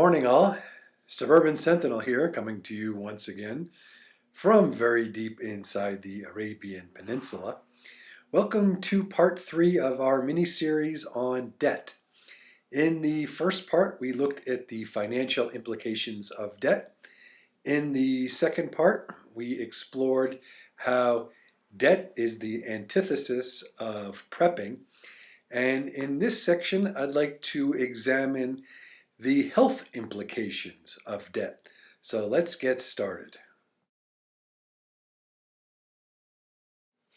Morning all, Suburban Sentinel here, coming to you once again from very deep inside the Arabian Peninsula. Welcome to part 3 of our mini-series on debt. In the first part, we looked at the financial implications of debt. In the second part, we explored how debt is the antithesis of prepping. And in this section, I'd like to examine the health implications of debt. So let's get started.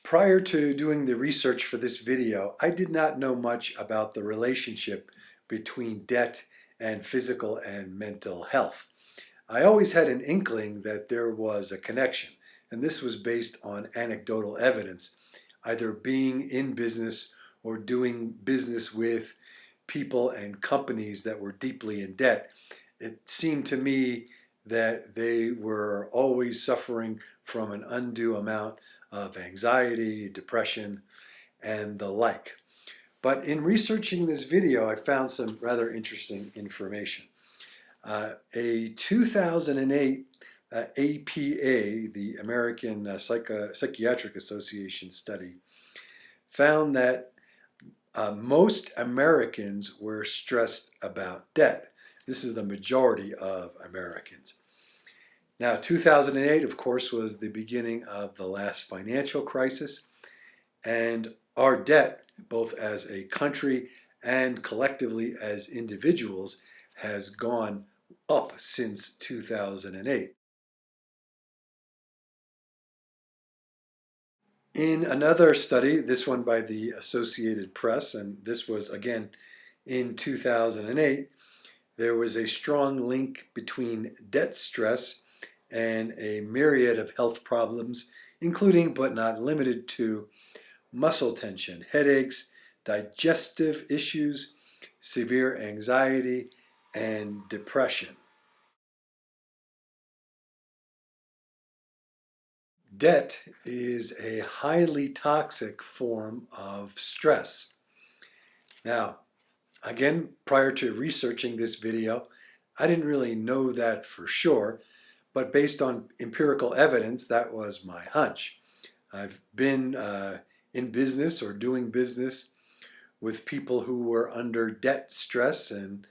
Prior to doing the research for this video, I did not know much about the relationship between debt and physical and mental health. I always had an inkling that there was a connection, and this was based on anecdotal evidence, either being in business or doing business with people and companies that were deeply in debt. It seemed to me that they were always suffering from an undue amount of anxiety, depression, and the like. But in researching this video, I found some rather interesting information. A 2008 APA, the American Psychiatric Association study, found that most Americans were stressed about debt. This is the majority of Americans. Now, 2008, of course, was the beginning of the last financial crisis, and our debt, both as a country and collectively as individuals, has gone up since 2008. In another study, this one by the Associated Press, and this was again in 2008, there was a strong link between debt stress and a myriad of health problems, including but not limited to muscle tension, headaches, digestive issues, severe anxiety, and depression. Debt is a highly toxic form of stress. Now, again, prior to researching this video, I didn't really know that for sure, but based on empirical evidence, that was my hunch. I've been in business or doing business with people who were under debt stress, and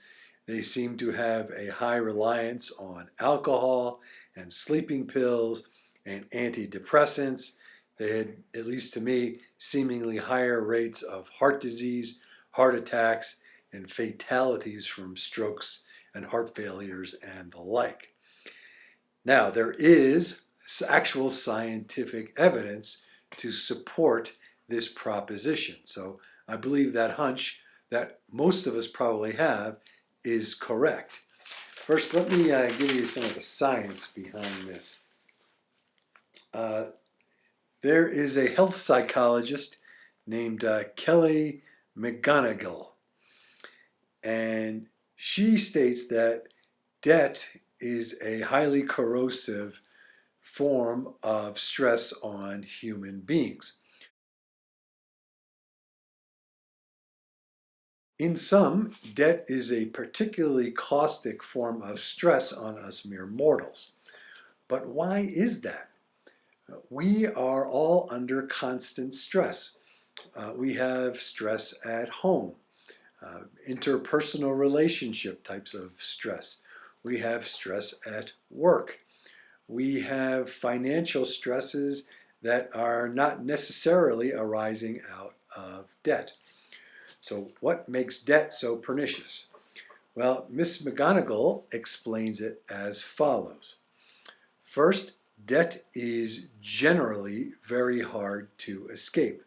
they seem to have a high reliance on alcohol and sleeping pills and anti-depressants. They had, at least to me, seemingly higher rates of heart disease, heart attacks, and fatalities from strokes and heart failures and the like. Now, there is actual scientific evidence to support this proposition. So I believe that hunch that most of us probably have is correct. First, let me give you some of the science behind this. There is a health psychologist named Kelly McGonigal, and she states that debt is a highly corrosive form of stress on human beings. In sum, debt is a particularly caustic form of stress on us mere mortals. But why is that? We are all under constant stress. We have stress at home, interpersonal relationship types of stress. We have stress at work. We have financial stresses that are not necessarily arising out of debt. So what makes debt so pernicious? Well, Ms. McGonigal explains it as follows. First, debt is generally very hard to escape.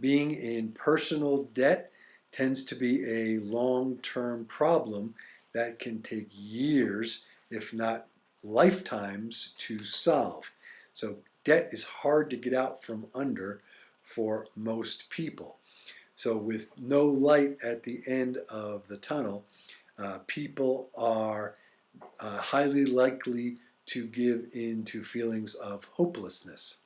Being in personal debt tends to be a long-term problem that can take years, if not lifetimes, to solve. So debt is hard to get out from under for most people. So with no light at the end of the tunnel, people are highly likely to give in to feelings of hopelessness.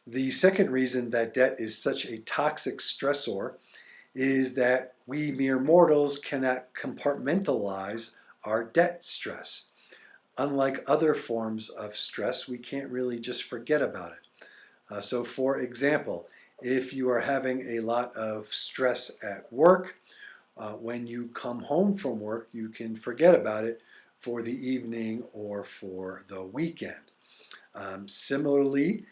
The second reason that debt is such a toxic stressor is that we mere mortals cannot compartmentalize our debt stress. Unlike other forms of stress, we can't really just forget about it. So for example, if you are having a lot of stress at work, when you come home from work, you can forget about it for the evening or for the weekend. Similarly,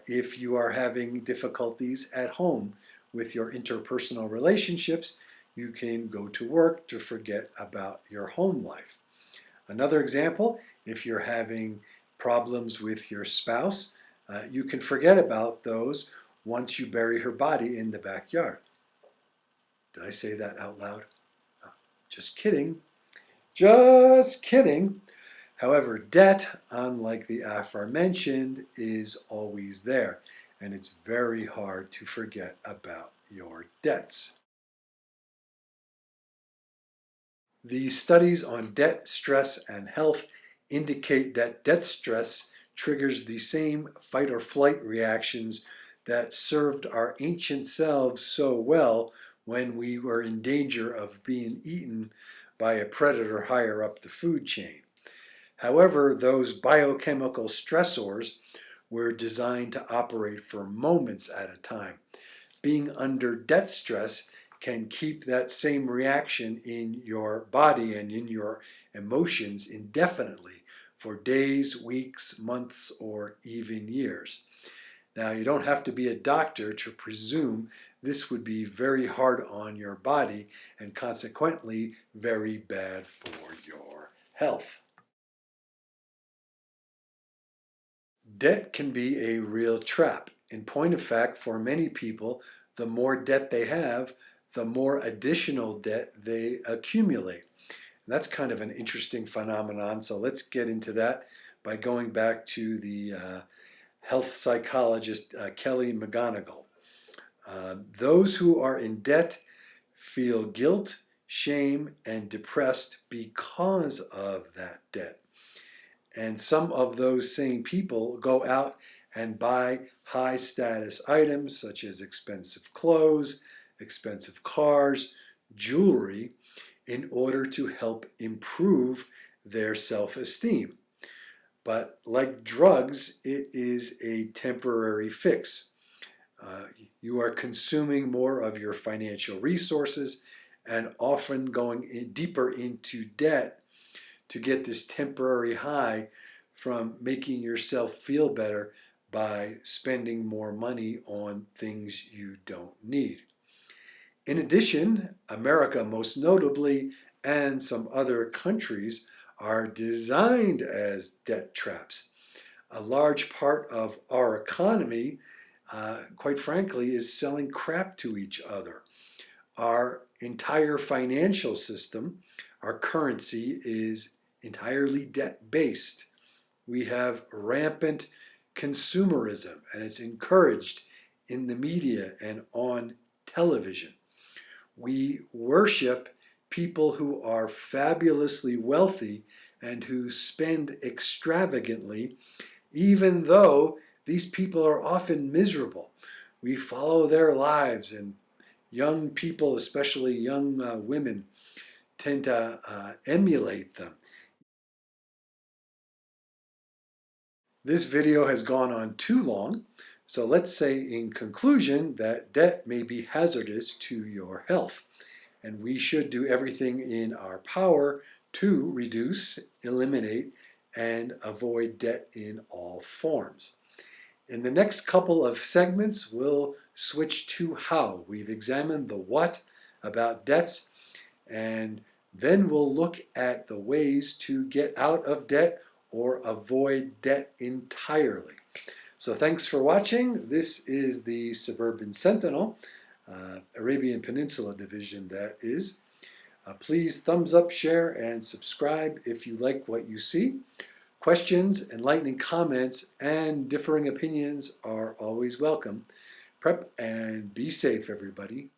if you are having difficulties at home with your interpersonal relationships, you can go to work to forget about your home life. Another example, if you're having problems with your spouse, you can forget about those once you bury her body in the backyard. Did I say that out loud? Just kidding. Just kidding. However, debt, unlike the aforementioned, is always there, and it's very hard to forget about your debts. The studies on debt, stress, and health indicate that debt stress triggers the same fight or flight reactions that served our ancient selves so well when we were in danger of being eaten by a predator higher up the food chain. However, those biochemical stressors were designed to operate for moments at a time. Being under debt stress can keep that same reaction in your body and in your emotions indefinitely for days, weeks, months, or even years. Now, you don't have to be a doctor to presume this would be very hard on your body and consequently very bad for your health. Debt can be a real trap. In point of fact, for many people, the more debt they have, the more additional debt they accumulate. And that's kind of an interesting phenomenon, so let's get into that by going back to the health psychologist Kelly McGonigal. Those who are in debt feel guilt, shame, and depressed because of that debt. And some of those same people go out and buy high status items such as expensive clothes, expensive cars, jewelry, in order to help improve their self-esteem. But like drugs, it is a temporary fix. You are consuming more of your financial resources and often going deeper into debt to get this temporary high from making yourself feel better by spending more money on things you don't need. In addition, America most notably and some other countries are designed as debt traps. A large part of our economy, quite frankly, is selling crap to each other. Our entire financial system, our currency, is entirely debt-based. We have rampant consumerism, and it's encouraged in the media and on television. We worship people who are fabulously wealthy and who spend extravagantly, even though these people are often miserable. We follow their lives, and young people, especially young women, tend to emulate them. This video has gone on too long, so let's say in conclusion that debt may be hazardous to your health, and we should do everything in our power to reduce, eliminate, and avoid debt in all forms. In the next couple of segments, we'll switch to how. We've examined the what about debts, and then we'll look at the ways to get out of debt or avoid debt entirely. So thanks for watching. This is the Suburban Sentinel, Arabian Peninsula Division, that is. Please thumbs up, share, and subscribe if you like what you see. Questions, enlightening comments, and differing opinions are always welcome. Prep and be safe, everybody.